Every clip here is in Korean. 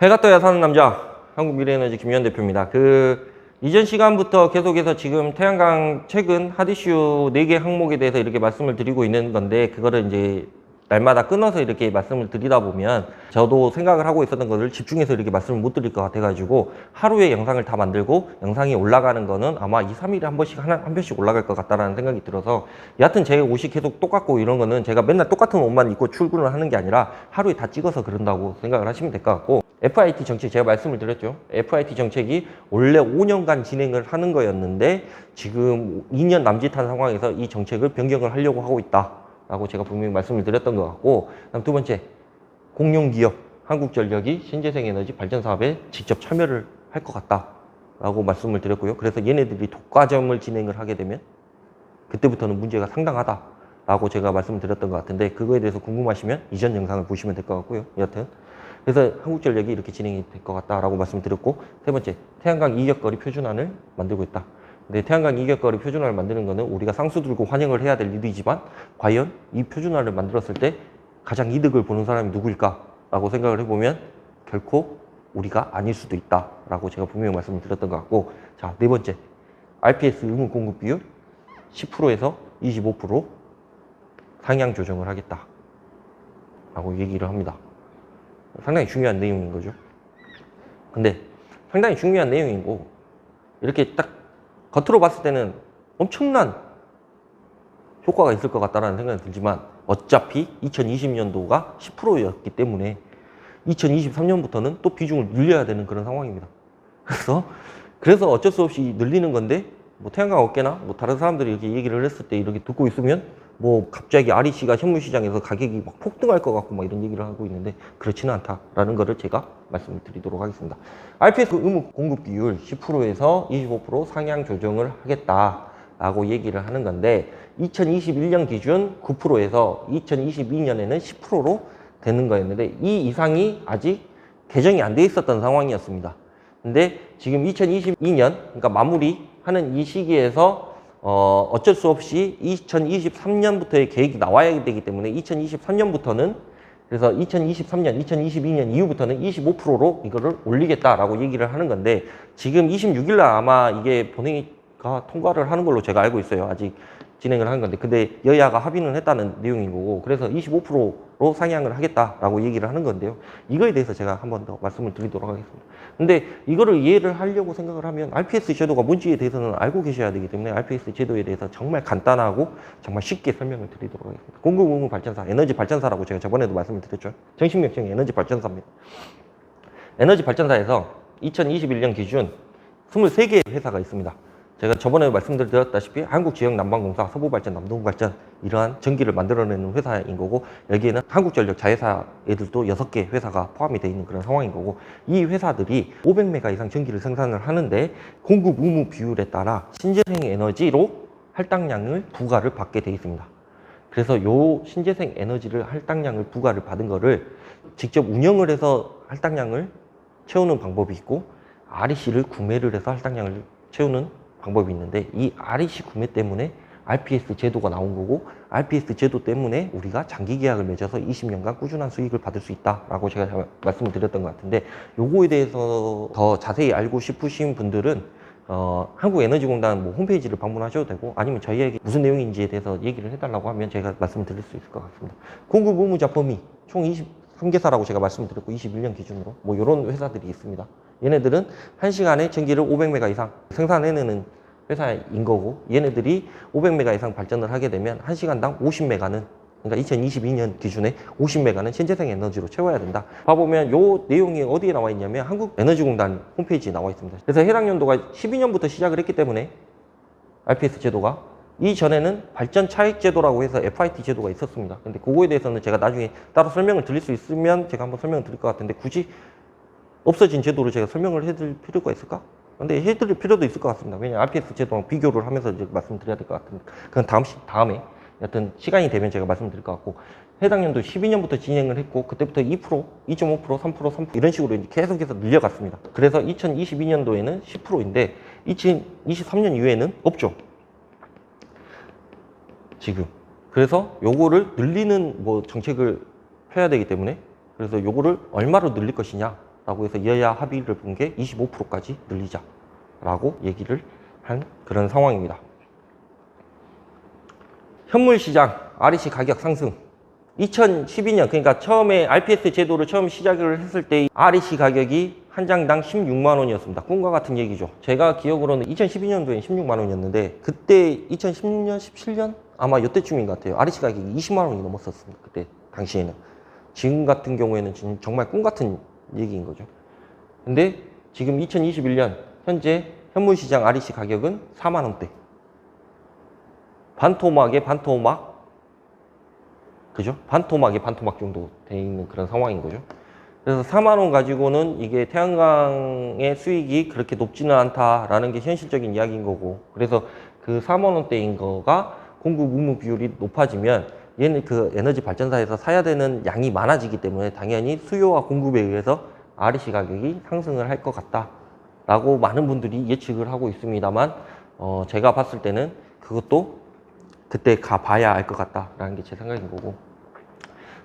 해가 떠야 사는 남자 한국미래에너지 김유현 대표입니다. 이전 시간부터 계속해서 지금 태양광 최근 핫이슈 4개 항목에 대해서 이렇게 말씀을 드리고 있는 건데, 그거를 이제 날마다 끊어서 이렇게 말씀을 드리다 보면 저도 생각을 하고 있었던 것을 집중해서 이렇게 말씀을 못 드릴 것 같아가지고 하루에 영상을 다 만들고 영상이 올라가는 거는 아마 2, 3일에 한 번씩 한 편씩 올라갈 것 같다라는 생각이 들어서, 여하튼 제 옷이 계속 똑같고 이런 거는 제가 맨날 똑같은 옷만 입고 출근을 하는 게 아니라 하루에 다 찍어서 그런다고 생각을 하시면 될 것 같고, FIT 정책 제가 말씀을 드렸죠. FIT 정책이 원래 5년간 진행을 하는 거였는데 지금 2년 남짓한 상황에서 이 정책을 변경을 하려고 하고 있다 라고 제가 분명히 말씀을 드렸던 것 같고, 그다음 두 번째, 공룡기업 한국전력이 신재생에너지 발전 사업에 직접 참여를 할 것 같다 라고 말씀을 드렸고요. 그래서 얘네들이 독과점을 진행을 하게 되면 그때부터는 문제가 상당하다 라고 제가 말씀을 드렸던 것 같은데, 그거에 대해서 궁금하시면 이전 영상을 보시면 될 것 같고요. 여하튼 그래서 한국전력이 이렇게 진행이 될 것 같다라고 말씀드렸고, 세 번째, 태양광 이격거리 표준안을 만들고 있다. 근데 태양광 이격거리 표준안을 만드는 거는 우리가 쌍수 들고 환영을 해야 될 일이지만, 과연 이 표준안을 만들었을 때 가장 이득을 보는 사람이 누구일까? 라고 생각을 해보면 결코 우리가 아닐 수도 있다 라고 제가 분명히 말씀을 드렸던 것 같고, 자, 네 번째, RPS 의무 공급 비율 10%에서 25% 상향 조정을 하겠다 라고 얘기를 합니다. 상당히 중요한 내용인 거죠. 근데 상당히 중요한 내용이고, 이렇게 딱 겉으로 봤을 때는 엄청난 효과가 있을 것 같다는 생각이 들지만, 어차피 2020년도가 10%였기 때문에 2023년부터는 또 비중을 늘려야 되는 그런 상황입니다. 그래서 어쩔 수 없이 늘리는 건데, 뭐 태양광 업계나 뭐 다른 사람들이 이렇게 얘기를 했을 때 이렇게 듣고 있으면 뭐 갑자기 REC가 현물시장에서 가격이 막 폭등할 것 같고 막 이런 얘기를 하고 있는데, 그렇지는 않다라는 거를 제가 말씀을 드리도록 하겠습니다. RPS 의무 공급 비율 10%에서 25% 상향 조정을 하겠다라고 얘기를 하는 건데, 2021년 기준 9%에서 2022년에는 10%로 되는 거였는데, 이 이상이 아직 개정이 안 돼 있었던 상황이었습니다. 근데 지금 2022년, 그러니까 마무리하는 이 시기에서 어쩔 수 없이 2023년부터의 계획이 나와야 되기 때문에 2023년부터는, 그래서 2023년, 2022년 이후부터는 25%로 이거를 올리겠다라고 얘기를 하는 건데, 지금 26일 날 아마 이게 본회의가 통과를 하는 걸로 제가 알고 있어요. 아직 진행을 하는 건데, 근데 여야가 합의는 했다는 내용인 거고, 그래서 25%로 상향을 하겠다라고 얘기를 하는 건데요. 이거에 대해서 제가 한 번 더 말씀을 드리도록 하겠습니다. 근데 이거를 이해를 하려고 생각을 하면 RPS 제도가 뭔지에 대해서는 알고 계셔야 되기 때문에 RPS 제도에 대해서 정말 간단하고 정말 쉽게 설명을 드리도록 하겠습니다. 공급 의무 발전사, 에너지 발전사라고 제가 저번에도 말씀을 드렸죠. 정식 명칭이 에너지 발전사입니다. 에너지 발전사에서 2021년 기준 23개의 회사가 있습니다. 제가 저번에 말씀드렸다시피 한국지역난방공사, 서부발전, 남동발전 이러한 전기를 만들어내는 회사인 거고, 여기에는 한국전력 자회사 애들도 6개 회사가 포함이 되어 있는 그런 상황인 거고, 이 회사들이 500메가 이상 전기를 생산을 하는데 공급 의무 비율에 따라 신재생 에너지로 할당량을 부과를 받게 되어 있습니다. 그래서 요 신재생 에너지를 할당량을 부과를 받은 거를 직접 운영을 해서 할당량을 채우는 방법이 있고, REC를 구매를 해서 할당량을 채우는 방법이 있는데, 이 REC 구매 때문에 RPS 제도가 나온 거고, RPS 제도 때문에 우리가 장기 계약을 맺어서 20년간 꾸준한 수익을 받을 수 있다라고 제가 말씀을 드렸던 것 같은데, 요거에 대해서 더 자세히 알고 싶으신 분들은 한국에너지공단 뭐 홈페이지를 방문하셔도 되고, 아니면 저희에게 무슨 내용인지에 대해서 얘기를 해달라고 하면 제가 말씀을 드릴 수 있을 것 같습니다. 공급 의무자 범위 총 23개사라고 제가 말씀을 드렸고, 21년 기준으로 뭐 이런 회사들이 있습니다. 얘네들은 1시간에 전기를 500메가 이상 생산해내는 회사인 거고, 얘네들이 500메가 이상 발전을 하게 되면 1시간당 50메가는, 그러니까 2022년 기준에 50메가는 신재생 에너지로 채워야 된다. 봐보면 요 내용이 어디에 나와 있냐면 한국에너지공단 홈페이지에 나와 있습니다. 그래서 해당 연도가 12년부터 시작을 했기 때문에 RPS 제도가, 이전에는 발전 차익 제도라고 해서 FIT 제도가 있었습니다. 근데 그거에 대해서는 제가 나중에 따로 설명을 드릴 수 있으면 제가 한번 설명을 드릴 것 같은데, 굳이 없어진 제도를 제가 설명을 해드릴 필요가 있을까? 근데 해드릴 필요도 있을 것 같습니다. 왜냐하면 RPS 제도랑 비교를 하면서 이제 말씀드려야 될 것 같은데, 그건 다음에 여튼 시간이 되면 제가 말씀드릴 것 같고, 해당 연도 12년부터 진행을 했고, 그때부터 2%, 2.5%, 3%, 3% 이런 식으로 계속해서 늘려갔습니다. 그래서 2022년도에는 10%인데 2023년 이후에는 없죠. 지금. 그래서 요거를 늘리는 뭐 정책을 펴야 되기 때문에, 그래서 요거를 얼마로 늘릴 것이냐 라고 해서 여야 합의를 본 게 25%까지 늘리자라고 얘기를 한 그런 상황입니다. 현물시장 REC 가격 상승 2012년 그러니까 처음에 RPS 제도를 처음 시작을 했을 때 REC 가격이 한 장당 16만 원이었습니다. 꿈과 같은 얘기죠. 제가 기억으로는 2012년도에 16만 원이었는데 그때 2016년, 17년 아마 이때쯤인 것 같아요. REC 가격이 20만 원이 넘었었습니다. 그때 당시에는. 지금 같은 경우에는 정말 꿈 같은 얘기인 거죠. 근데 지금 2021년 현재 현물시장 REC 가격은 4만 원대. 반토막에 반토막, 그죠? 반토막에 반토막 정도 돼 있는 그런 상황인 거죠. 그래서 4만 원 가지고는 이게 태양광의 수익이 그렇게 높지는 않다라는 게 현실적인 이야기인 거고, 그래서 그 4만 원대인 거가 공급 의무 비율이 높아지면 얘는 그 에너지 발전사에서 사야 되는 양이 많아지기 때문에 당연히 수요와 공급에 의해서 REC 가격이 상승을 할 것 같다라고 많은 분들이 예측을 하고 있습니다만, 제가 봤을 때는 그것도 그때 가봐야 알 것 같다라는 게 제 생각인 거고,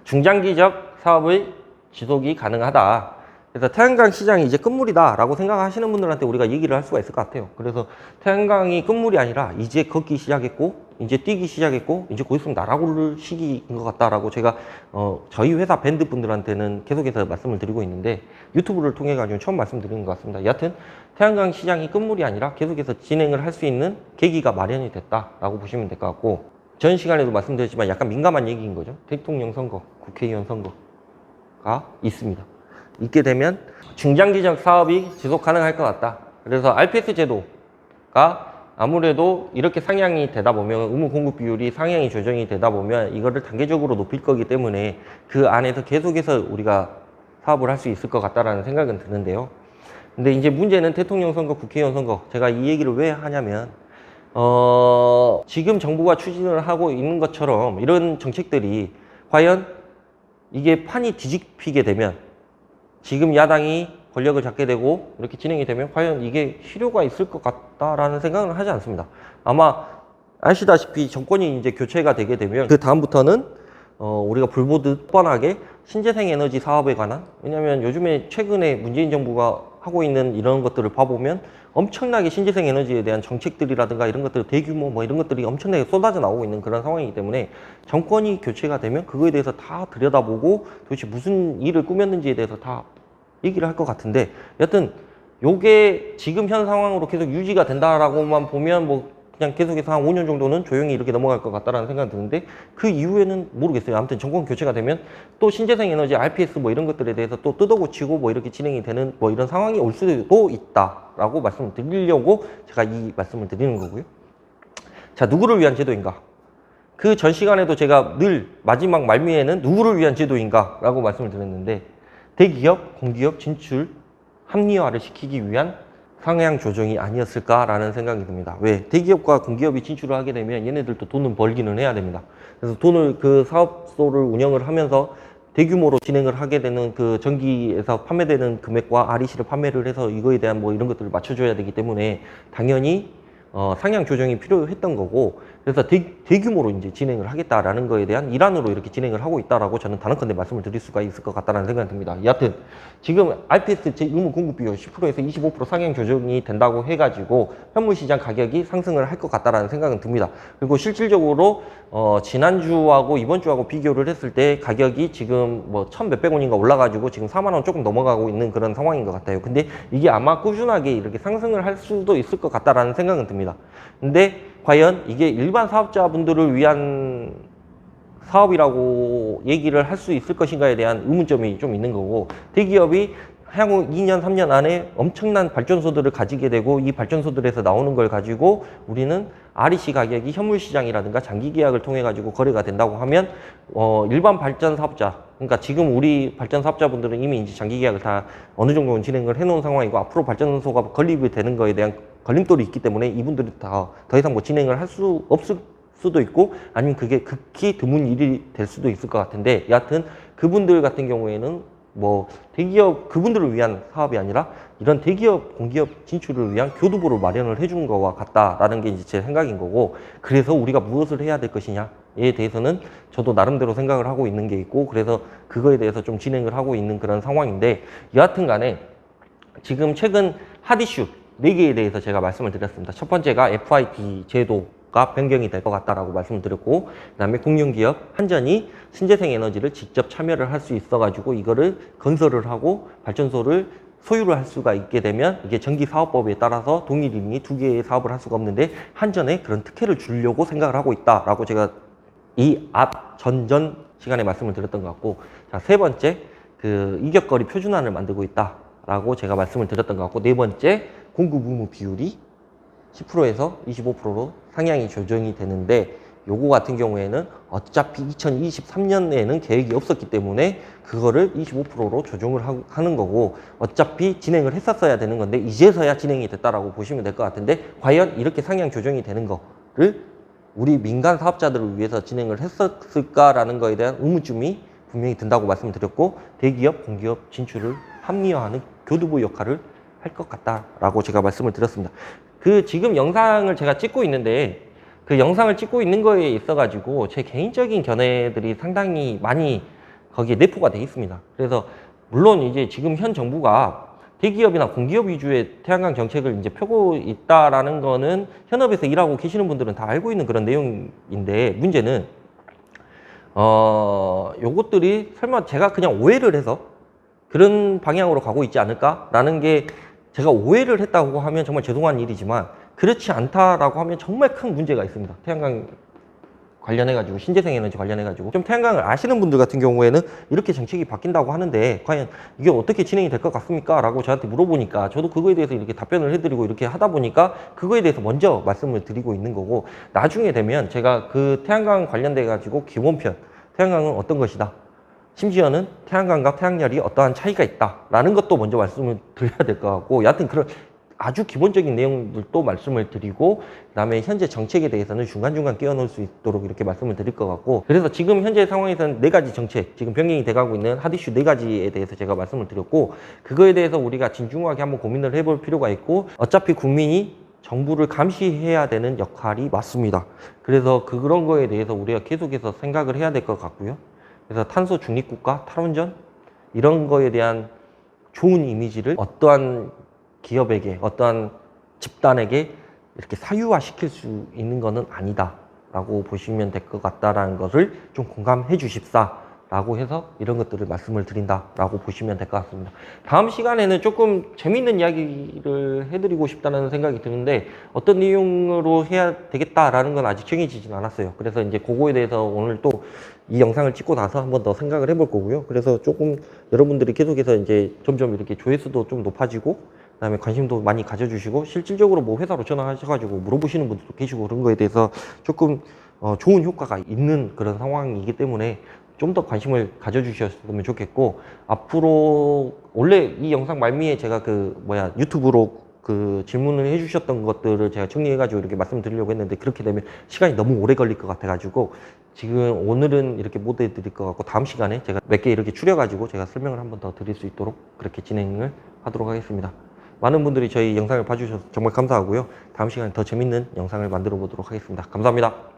중장기적 사업의 지속이 가능하다. 그래서 태양광 시장이 이제 끝물이다 라고 생각하시는 분들한테 우리가 얘기를 할 수가 있을 것 같아요. 그래서 태양광이 끝물이 아니라 이제 걷기 시작했고 이제 뛰기 시작했고 이제 곧 있으면 날아오를 시기인 것 같다라고 제가 저희 회사 밴드 분들한테는 계속해서 말씀을 드리고 있는데, 유튜브를 통해 가지고 처음 말씀드리는 것 같습니다. 여하튼 태양광 시장이 끝물이 아니라 계속해서 진행을 할 수 있는 계기가 마련이 됐다라고 보시면 될 것 같고, 전 시간에도 말씀드렸지만 약간 민감한 얘기인 거죠. 대통령 선거, 국회의원 선거가 있습니다. 있게 되면 중장기적 사업이 지속 가능할 것 같다. 그래서 RPS 제도가 아무래도 이렇게 상향이 되다 보면, 의무 공급 비율이 상향이 조정이 되다 보면 이거를 단계적으로 높일 거기 때문에 그 안에서 계속해서 우리가 사업을 할 수 있을 것 같다라는 생각은 드는데요. 근데 이제 문제는 대통령 선거, 국회의원 선거, 제가 이 얘기를 왜 하냐면 지금 정부가 추진을 하고 있는 것처럼 이런 정책들이 과연 이게 판이 뒤집히게 되면, 지금 야당이 권력을 잡게 되고 이렇게 진행이 되면 과연 이게 실효가 있을 것 같다라는 생각은 하지 않습니다. 아마 아시다시피 정권이 이제 교체가 되게 되면 그 다음부터는 우리가 불보듯 뻔하게 신재생 에너지 사업에 관한, 왜냐하면 요즘에 최근에 문재인 정부가 하고 있는 이런 것들을 봐보면 엄청나게 신재생 에너지에 대한 정책들이라든가 이런 것들, 대규모 뭐 이런 것들이 엄청나게 쏟아져 나오고 있는 그런 상황이기 때문에 정권이 교체가 되면 그거에 대해서 다 들여다보고 도대체 무슨 일을 꾸몄는지에 대해서 다 얘기를 할 것 같은데, 여튼 요게 지금 현 상황으로 계속 유지가 된다라고만 보면 뭐 그냥 계속해서 한 5년 정도는 조용히 이렇게 넘어갈 것 같다라는 생각이 드는데, 그 이후에는 모르겠어요. 아무튼 정권 교체가 되면 또 신재생 에너지, RPS 뭐 이런 것들에 대해서 또 뜯어고치고 뭐 이렇게 진행이 되는 뭐 이런 상황이 올 수도 있다라고 말씀을 드리려고 제가 이 말씀을 드리는 거고요. 자, 누구를 위한 제도인가? 그 전 시간에도 제가 늘 마지막 말미에는 누구를 위한 제도인가 라고 말씀을 드렸는데, 대기업, 공기업 진출 합리화를 시키기 위한 상향 조정이 아니었을까라는 생각이 듭니다. 왜? 대기업과 공기업이 진출을 하게 되면 얘네들도 돈을 벌기는 해야 됩니다. 그래서 돈을, 그 사업소를 운영을 하면서 대규모로 진행을 하게 되는 그 전기에서 판매되는 금액과 REC를 판매를 해서 이거에 대한 뭐 이런 것들을 맞춰줘야 되기 때문에 당연히 상향 조정이 필요했던 거고, 그래서 대규모로 이제 진행을 하겠다라는 거에 대한 일환으로 이렇게 진행을 하고 있다라고 저는 단언컨대 말씀을 드릴 수가 있을 것 같다는 생각이 듭니다. 여하튼 지금 RPS 의무 공급 비율 10%에서 25% 상향 조정이 된다고 해가지고 현물시장 가격이 상승을 할 것 같다라는 생각은 듭니다. 그리고 실질적으로 지난주하고 이번주하고 비교를 했을 때 가격이 지금 뭐 1,100몇백 원인가 올라가지고 지금 4만 원 조금 넘어가고 있는 그런 상황인 것 같아요. 근데 이게 아마 꾸준하게 이렇게 상승을 할 수도 있을 것 같다라는 생각은 듭니다. 근데 과연 이게 일반 사업자분들을 위한 사업이라고 얘기를 할 수 있을 것인가에 대한 의문점이 좀 있는 거고, 대기업이 향후 2년, 3년 안에 엄청난 발전소들을 가지게 되고 이 발전소들에서 나오는 걸 가지고 우리는 REC 가격이 현물시장이라든가 장기 계약을 통해 가지고 거래가 된다고 하면 일반 발전 사업자, 그러니까 지금 우리 발전 사업자분들은 이미 이제 장기 계약을 다 어느 정도는 진행을 해놓은 상황이고, 앞으로 발전소가 건립이 되는 거에 대한 걸림돌이 있기 때문에 이분들이 더 이상 뭐 진행을 할 수 없을 수도 있고, 아니면 그게 극히 드문 일이 될 수도 있을 것 같은데, 여하튼 그분들 같은 경우에는 뭐 대기업 그분들을 위한 사업이 아니라 이런 대기업, 공기업 진출을 위한 교두보를 마련을 해준 거와 같다라는 게 이제 제 생각인 거고, 그래서 우리가 무엇을 해야 될 것이냐, 부분에 대해서는 저도 나름대로 생각을 하고 있는 게 있고, 그래서 그거에 대해서 좀 진행을 하고 있는 그런 상황인데, 여하튼 간에 지금 최근 핫이슈 4개에 대해서 제가 말씀을 드렸습니다. 첫 번째가 FIT 제도가 변경이 될 것 같다라고 말씀을 드렸고, 그 다음에 공룡기업 한전이 신재생 에너지를 직접 참여를 할 수 있어가지고 이거를 건설을 하고 발전소를 소유를 할 수가 있게 되면 이게 전기사업법에 따라서 동일인이 2개의 사업을 할 수가 없는데 한전에 그런 특혜를 주려고 생각을 하고 있다라고 제가 이 앞 전전 시간에 말씀을 드렸던 것 같고, 자, 세 번째 그 이격거리 표준안을 만들고 있다라고 제가 말씀을 드렸던 것 같고, 네 번째 공급 의무 비율이 10%에서 25%로 상향이 조정이 되는데, 요거 같은 경우에는 어차피 2023년에는 계획이 없었기 때문에 그거를 25%로 조정을 하는 거고, 어차피 진행을 했었어야 되는 건데 이제서야 진행이 됐다라고 보시면 될 것 같은데, 과연 이렇게 상향 조정이 되는 거를 우리 민간 사업자들을 위해서 진행을 했었을까라는 거에 대한 의문점이 분명히 든다고 말씀드렸고, 대기업, 공기업 진출을 합리화하는 교두보 역할을 할 것 같다라고 제가 말씀을 드렸습니다. 그 지금 영상을 제가 찍고 있는데, 그 영상을 찍고 있는 거에 있어가지고 제 개인적인 견해들이 상당히 많이 거기에 내포가 돼 있습니다. 그래서 물론 이제 지금 현 정부가 대기업이나 공기업 위주의 태양광 정책을 이제 펴고 있다라는 거는 현업에서 일하고 계시는 분들은 다 알고 있는 그런 내용인데, 문제는 요것들이 설마 제가 그냥 오해를 해서 그런 방향으로 가고 있지 않을까라는 게, 제가 오해를 했다고 하면 정말 죄송한 일이지만 그렇지 않다라고 하면 정말 큰 문제가 있습니다. 태양광 관련해가지고, 신재생에너지 관련해가지고 좀 태양광을 아시는 분들 같은 경우에는 이렇게 정책이 바뀐다고 하는데 과연 이게 어떻게 진행이 될 것 같습니까? 라고 저한테 물어보니까 저도 그거에 대해서 이렇게 답변을 해드리고 이렇게 하다 보니까 그거에 대해서 먼저 말씀을 드리고 있는 거고, 나중에 되면 제가 그 태양광 관련돼가지고 기본편, 태양광은 어떤 것이다, 심지어는 태양광과 태양열이 어떠한 차이가 있다라는 것도 먼저 말씀을 드려야 될 것 같고, 여하튼 그런 아주 기본적인 내용들도 말씀을 드리고, 그다음에 현재 정책에 대해서는 중간중간 끼워넣을 수 있도록 이렇게 말씀을 드릴 것 같고, 그래서 지금 현재 상황에서는 4가지 정책, 지금 변경이 돼가고 있는 핫이슈 4가지에 대해서 제가 말씀을 드렸고, 그거에 대해서 우리가 진중하게 한번 고민을 해볼 필요가 있고, 어차피 국민이 정부를 감시해야 되는 역할이 맞습니다. 그래서 그런 거에 대해서 우리가 계속해서 생각을 해야 될 것 같고요. 그래서 탄소 중립국가, 탈원전 이런 거에 대한 좋은 이미지를 어떠한 기업에게, 어떠한 집단에게 이렇게 사유화 시킬 수 있는 것은 아니다 라고 보시면 될 것 같다라는 것을 좀 공감해 주십사 라고 해서 이런 것들을 말씀을 드린다 라고 보시면 될 것 같습니다. 다음 시간에는 조금 재밌는 이야기를 해드리고 싶다는 생각이 드는데, 어떤 내용으로 해야 되겠다라는 건 아직 정해지진 않았어요. 그래서 이제 그거에 대해서 오늘 또 이 영상을 찍고 나서 한번 더 생각을 해볼 거고요. 그래서 조금 여러분들이 계속해서 이제 점점 이렇게 조회수도 좀 높아지고, 그다음에 관심도 많이 가져주시고, 실질적으로 뭐 회사로 전화하셔가지고 물어보시는 분들도 계시고, 그런 거에 대해서 조금 좋은 효과가 있는 그런 상황이기 때문에 좀 더 관심을 가져주셨으면 좋겠고, 앞으로 원래 이 영상 말미에 제가 유튜브로 그 질문을 해주셨던 것들을 제가 정리해가지고 이렇게 말씀드리려고 했는데, 그렇게 되면 시간이 너무 오래 걸릴 것 같아가지고 지금 오늘은 이렇게 못 해드릴 것 같고, 다음 시간에 제가 몇 개 이렇게 추려가지고 제가 설명을 한번 더 드릴 수 있도록 그렇게 진행을 하도록 하겠습니다. 많은 분들이 저희 영상을 봐주셔서 정말 감사하고요. 다음 시간에 더 재밌는 영상을 만들어 보도록 하겠습니다. 감사합니다.